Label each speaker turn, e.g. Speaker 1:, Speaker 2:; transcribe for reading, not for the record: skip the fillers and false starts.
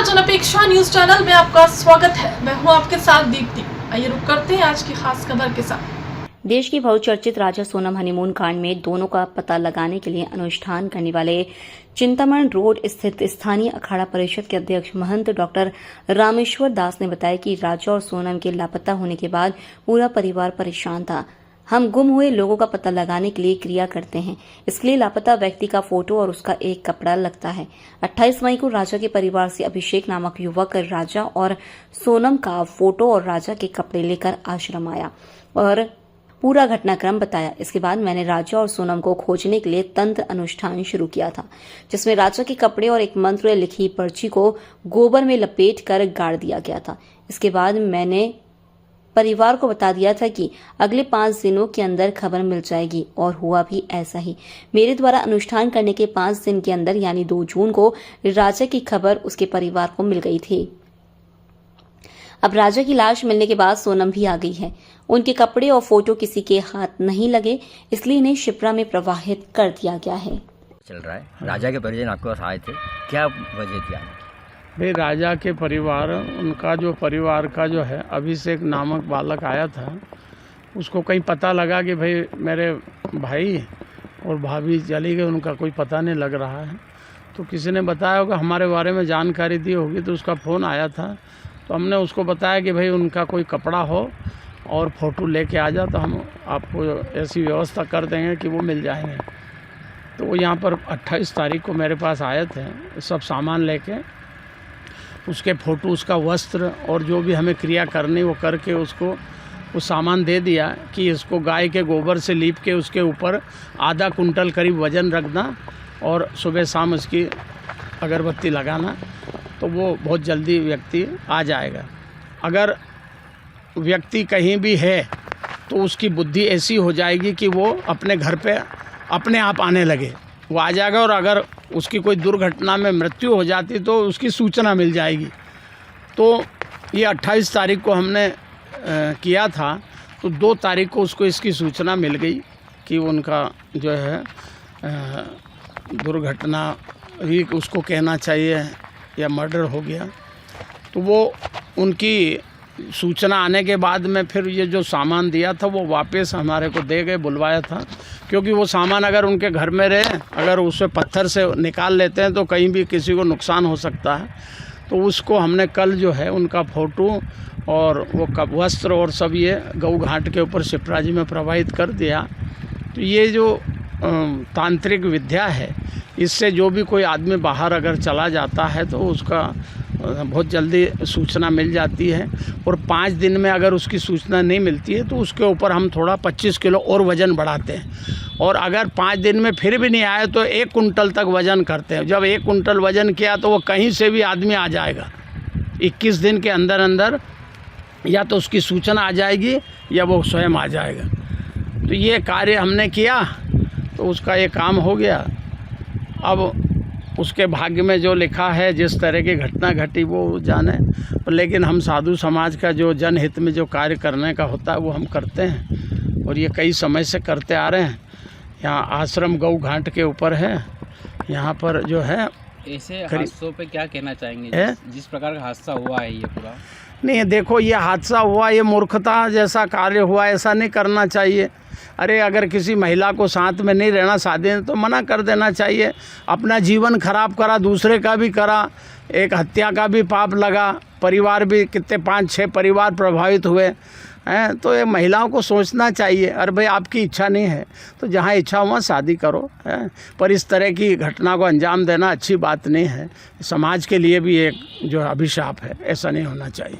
Speaker 1: जनअपेक्षा news channel में आपका स्वागत है। मैं हूं आपके साथ दीप्ति। आइए रुक करते हैं आज की खास खबर के साथ।
Speaker 2: देश की बहुचर्चित राजा सोनम हनीमून कांड में दोनों का पता लगाने के लिए अनुष्ठान करने वाले चिंतामण रोड स्थित स्थानीय अखाड़ा परिषद के अध्यक्ष महंत डॉक्टर रामेश्वर दास ने बताया कि राजा और सोनम के लापता होने के बाद पूरा परिवार परेशान था। हम गुम हुए लोगों का पता लगाने के लिए क्रिया करते हैं। इसके लिए लापता व्यक्ति का फोटो और उसका एक कपड़ा लगता है। 28 मई को राजा के परिवार से अभिषेक नामक युवक राजा और सोनम का फोटो और राजा के कपड़े लेकर आश्रम आया और पूरा घटनाक्रम बताया। इसके बाद मैंने राजा और सोनम को खोजने के लिए तंत्र अनुष्ठान शुरू किया था, जिसमें राजा के कपड़े और एक मंत्र लिखी पर्ची को गोबर में लपेट कर गाड़ दिया गया था। इसके बाद मैंने परिवार को बता दिया था कि अगले 5 दिनों के अंदर खबर मिल जाएगी और हुआ भी ऐसा ही। मेरे द्वारा अनुष्ठान करने के 5 दिन के अंदर यानी 2 जून को राजा की खबर उसके परिवार को मिल गई थी। अब राजा की लाश मिलने के बाद सोनम भी आ गई है। उनके कपड़े और फोटो किसी के हाथ नहीं लगे, इसलिए इन्हें शिप्रा में प्रवाहित कर दिया गया है।
Speaker 3: चल रहा है। राजा के परिजन आपके पास आए थे, क्या वजह थी?
Speaker 4: भाई राजा के परिवार, उनका जो परिवार का जो है अभिषेक नामक बालक आया था, उसको कहीं पता लगा कि भाई मेरे भाई और भाभी चली गए, उनका कोई पता नहीं लग रहा है। तो किसी ने बताया होगा, हमारे बारे में जानकारी दी होगी, तो उसका फ़ोन आया था। तो हमने उसको बताया कि भाई उनका कोई कपड़ा हो और फ़ोटो लेके आ जाओ, तो हम आपको ऐसी व्यवस्था कर देंगे कि वो मिल जाएंगे। तो वो यहाँ पर 28 तारीख को मेरे पास आए थे, सब सामान लेके, उसके फ़ोटो, उसका वस्त्र और जो भी हमें क्रिया करनी वो करके उसको वो सामान दे दिया कि इसको गाय के गोबर से लीप के उसके ऊपर आधा कुंटल करीब वज़न रखना और सुबह शाम उसकी अगरबत्ती लगाना, तो वो बहुत जल्दी व्यक्ति आ जाएगा। अगर व्यक्ति कहीं भी है तो उसकी बुद्धि ऐसी हो जाएगी कि वो अपने घर पे अपने आप आने लगे, वो आ जाएगा। और अगर उसकी कोई दुर्घटना में मृत्यु हो जाती तो उसकी सूचना मिल जाएगी। तो ये 28 तारीख को हमने किया था, तो 2 तारीख को उसको इसकी सूचना मिल गई कि उनका जो है दुर्घटना ही उसको कहना चाहिए या मर्डर हो गया। तो वो उनकी सूचना आने के बाद में फिर ये जो सामान दिया था वो वापस हमारे को दे गए, बुलवाया था। क्योंकि वो सामान अगर उनके घर में रहे, अगर उसे पत्थर से निकाल लेते हैं तो कहीं भी किसी को नुकसान हो सकता है। तो उसको हमने कल जो है उनका फ़ोटो और वो वस्त्र और सब ये गऊ घाट के ऊपर शिप्रा जी में प्रवाहित कर दिया। तो ये जो तांत्रिक विद्या है, इससे जो भी कोई आदमी बाहर अगर चला जाता है तो उसका बहुत जल्दी सूचना मिल जाती है। और 5 दिन में अगर उसकी सूचना नहीं मिलती है तो उसके ऊपर हम थोड़ा 25 किलो और वज़न बढ़ाते हैं। और अगर 5 दिन में फिर भी नहीं आए तो 1 कुंटल तक वज़न करते हैं। जब 1 कुंटल वज़न किया तो वो कहीं से भी आदमी आ जाएगा। 21 दिन के अंदर अंदर या तो उसकी सूचना आ जाएगी या वो स्वयं आ जाएगा। तो ये कार्य हमने किया तो उसका ये काम हो गया। अब उसके भाग्य में जो लिखा है, जिस तरह की घटना घटी वो जाने, लेकिन हम साधु समाज का जो जनहित में जो कार्य करने का होता है वो हम करते हैं और ये कई समय से करते आ रहे हैं। यहाँ आश्रम गऊ घाट के ऊपर है, यहाँ पर जो है।
Speaker 5: ऐसे हादसों पे क्या कहना चाहेंगे जिस प्रकार का हादसा हुआ है? ये पूरा
Speaker 4: नहीं, देखो ये हादसा हुआ, ये मूर्खता जैसा कार्य हुआ, ऐसा नहीं करना चाहिए। अरे अगर किसी महिला को साथ में नहीं रहना शादी में तो मना कर देना चाहिए। अपना जीवन खराब करा, दूसरे का भी करा, एक हत्या का भी पाप लगा, परिवार भी कितने 5-6 परिवार प्रभावित हुए हैं। तो ये महिलाओं को सोचना चाहिए। अरे भाई आपकी इच्छा नहीं है तो जहाँ इच्छा हुआ शादी करो है। पर इस तरह की घटना को अंजाम देना अच्छी बात नहीं है। समाज के लिए भी एक जो अभिशाप है, ऐसा नहीं होना चाहिए।